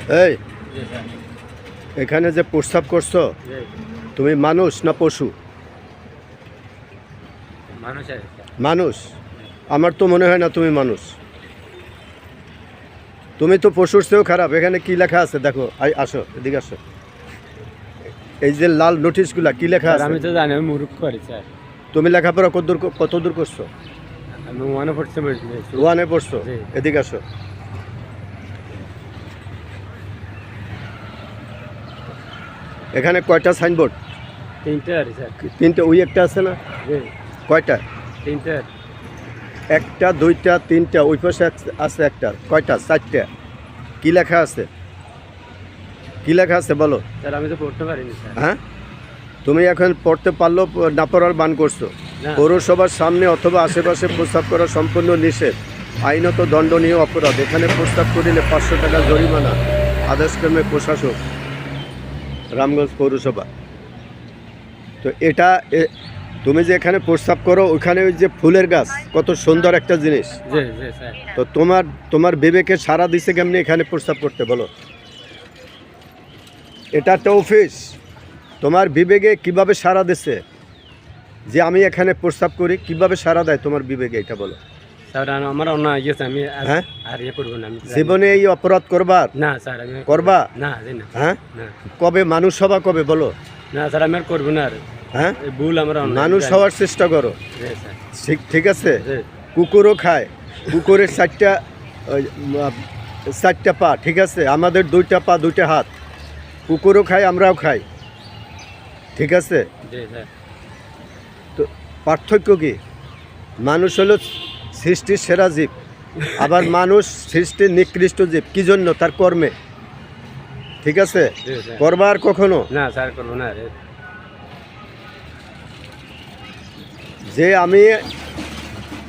এই এখানে যে প্রস্রাব করছো তুমি মানুষ না পশু? মানুষ। আমার তো মনে হয় না তুমি মানুষ, তুমি তো পশুর চেয়েও খারাপ। এখানে কি লেখা আছে দেখো, আসো এদিকে আসো। এই যে লাল নোটিশগুলা কি লেখা আছে? আমি তো জানি, আমি মূর্খ করি স্যার। তুমি লেখাপড়া কতদূর করছো? আমি ওয়ানে পড়ছি। ওয়ানে পড়ছো? এদিকে আসো। এখানে কয়টা সাইনবোর্ড? তিনটে আর স্যার। তিনটে, ওই একটা আছে না? কয়টা? তিনটে। একটা, দুইটা, তিনটা, ওই পাশে আছে একটা। কয়টা? চারটা। কি লেখা আছে? কি লেখা আছে বলো? স্যার আমি তো পড়তে পারিনি স্যার। হ্যাঁ, তুমি এখন পড়তে পারলেও না পড়ার বান করছো। পৌরসভার সামনে অথবা আশেপাশে প্রস্তাব করা সম্পূর্ণ নিষেধ, আইনত দণ্ডনীয় অপরাধ। এখানে প্রস্তাব করিলে 500 টাকা জরিমানা। আদেশক্রমে প্রশাসক, রামগঞ্জ পৌরসভা। তো এটা তুমি যে এখানে প্রস্তাব করো, ওইখানে ওই যে ফুলের গাছ, কত সুন্দর একটা জিনিস। তো তোমার বিবেকে সারা দিছে কেমনি এখানে প্রস্তাব করতে বলো? এটা একটা অফিস, তোমার বিবেকে কিভাবে সারা দিছে যে আমি এখানে প্রস্তাব করি? কিভাবে সারা দেয় তোমার বিবেকে, এটা বলো? আমার অন্যায় হয়েছে, আমি হ্যাঁ আর ইয়ে করবো না। জীবনে এই অপরাধ করবার? না স্যার, আমি করবা না। হ্যাঁ, কবে মানুষ হবা? কবে বলো? না স্যার, আমি আর করবো না। হ্যাঁ, ভুল আমার। মানুষ হওয়ার চেষ্টা করো। ঠিক আছে। কুকুরও খায়, কুকুরের 4টা পা, ঠিক আছে? আমাদের 2টা পা 2টা হাত। কুকুরও খায়, আমরাও খাই, ঠিক আছে? তো পার্থক্য কি? মানুষ হলো সৃষ্টির সেরা জীব, আবার মানুষ সৃষ্টির নিকৃষ্ট জীব। কি জন্য? তার কর্মে, ঠিক আছে? করবার কখনো না স্যার, করবো না। যে আমি,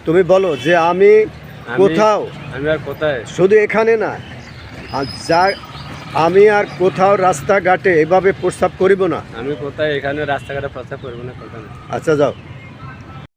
তুমি বলো যে আমি কোথাও, আমি আর কোথায়, শুধু এখানে না, আমি আর কোথাও রাস্তাঘাটে এভাবে প্রস্তাব করিব না। আমি কোথায় এখানে রাস্তাঘাটে প্রস্তাব করবো না। আচ্ছা যাও।